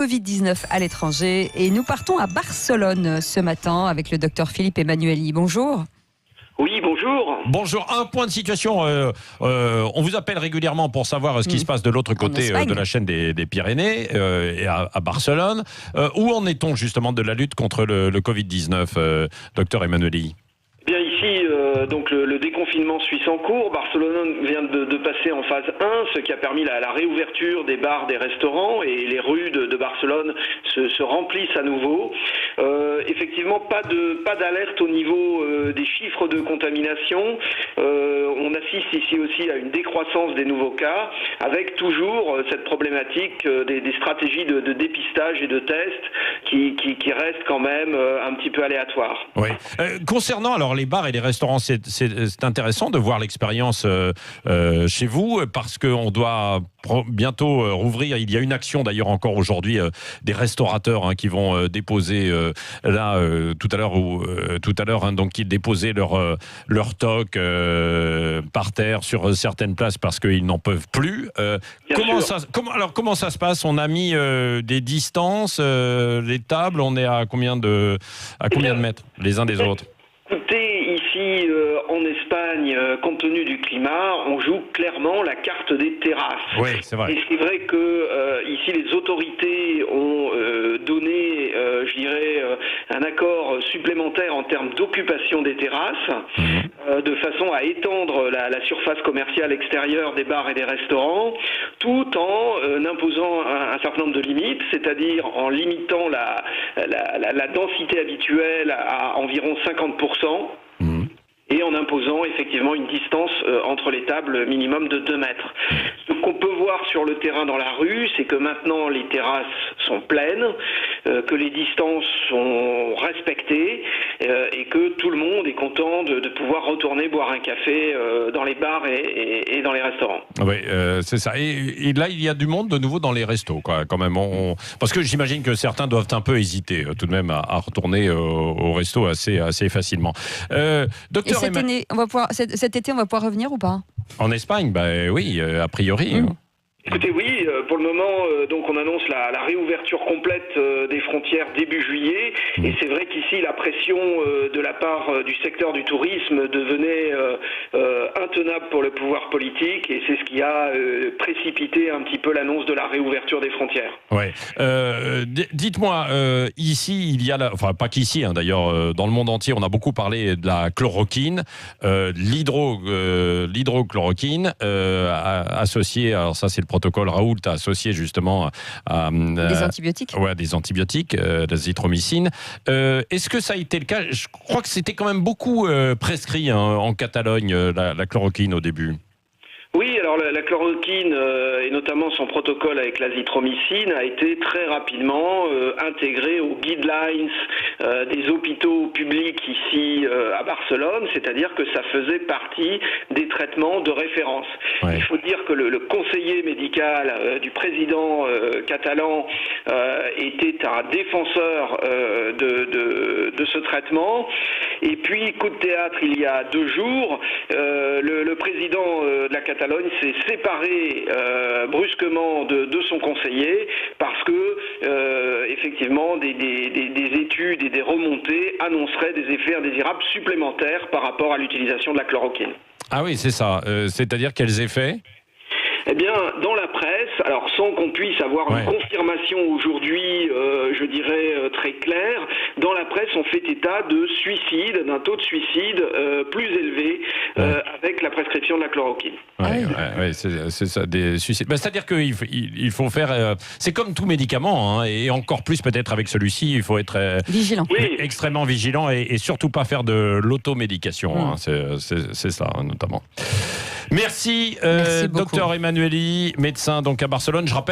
Covid-19 à l'étranger et nous partons à Barcelone ce matin avec le docteur Philippe Emmanuelli. Bonjour. Oui, bonjour. Bonjour, un point de situation. On vous appelle régulièrement pour savoir ce qui se passe de l'autre côté de la chaîne des Pyrénées et à Barcelone. Où en est-on justement de la lutte contre le Covid-19, docteur Emmanuelli ? Bien ici, donc le déconfinement suit son cours. Barcelone vient de passer en phase 1, ce qui a permis la réouverture des bars, des restaurants, et les rues de Barcelone se remplissent à nouveau. Effectivement, pas d'alerte au niveau des chiffres de contamination. On assiste ici aussi à une décroissance des nouveaux cas, avec toujours cette problématique des stratégies de dépistage et de tests qui restent quand même un petit peu aléatoires. Oui. Concernant alors les bars et les restaurants, c'est intéressant de voir l'expérience chez vous, parce qu'on doit bientôt rouvrir. Il y a une action d'ailleurs encore aujourd'hui des restaurateurs qui vont déposer tout à l'heure donc ils déposaient leur toc par terre sur certaines places parce qu'ils n'en peuvent plus. Comment ça se passe ? On a mis des distances, les tables, on est à combien de mètres les uns des autres ? Écoutez, ici en Espagne, compte tenu du climat, on joue clairement la carte des terrasses. Oui, c'est vrai. Et c'est vrai que ici les autorités ont donné, je dirais, un accord supplémentaire en termes d'occupation des terrasses, de façon à étendre la surface commerciale extérieure des bars et des restaurants, tout en imposant un certain nombre de limites, c'est-à-dire en limitant la densité habituelle à environ 50%. Et en imposant effectivement une distance entre les tables minimum de 2 mètres. Ce qu'on peut voir sur le terrain dans la rue, c'est que maintenant les terrasses sont pleines, que les distances sont respectées et que tout le monde est content de pouvoir retourner boire un café dans les bars et dans les restaurants. Oui, c'est ça. Et là, il y a du monde de nouveau dans les restos, quoi, quand même. Parce que j'imagine que certains doivent un peu hésiter tout de même à retourner au resto assez facilement. Docteur, cet été, on va pouvoir revenir ou pas ? En Espagne, oui, a priori. Écoutez, oui, pour le moment, donc on annonce la réouverture complète des frontières début juillet. Et c'est vrai qu'ici, la pression de la part du secteur du tourisme devenait intenable pour le pouvoir politique. Et c'est ce qui a précipité un petit peu l'annonce de la réouverture des frontières. Ouais. Dites-moi, ici, il y a enfin pas qu'ici, d'ailleurs, dans le monde entier, on a beaucoup parlé de la chloroquine, l'hydrochloroquine, associée, alors ça c'est le protocole Raoult associé justement à des antibiotiques. Ouais, des antibiotiques, l'azithromycine. Est-ce que ça a été le cas ? Je crois que c'était quand même beaucoup prescrit en Catalogne, la chloroquine au début. Oui, alors la chloroquine et notamment son protocole avec l'azithromycine a été très rapidement intégré aux guidelines des hôpitaux publics ici à Barcelone, c'est-à-dire que ça faisait partie des traitements de référence. Ouais. Il faut dire que le conseiller médical du président catalan était un défenseur de ce traitement. Et puis, coup de théâtre, il y a 2 jours, le président de la Catalogne s'est séparé brusquement de son conseiller parce que effectivement des études et des remontées annonceraient des effets indésirables supplémentaires par rapport à l'utilisation de la chloroquine. Ah oui, c'est ça. C'est-à-dire quels effets ? Eh bien, dans la presse, alors sans qu'on puisse avoir une confirmation aujourd'hui, je dirais très claire, dans la presse on fait état de suicide, d'un taux de suicide plus élevé avec la prescription de la chloroquine. Oui, c'est ça, des suicides. C'est-à-dire qu'il faut faire... c'est comme tout médicament, et encore plus peut-être avec celui-ci, il faut être vigilant. Extrêmement vigilant et surtout pas faire de l'automédication. C'est ça, notamment. Merci, docteur Emmanuelli, médecin donc à Barcelone. Je rappelle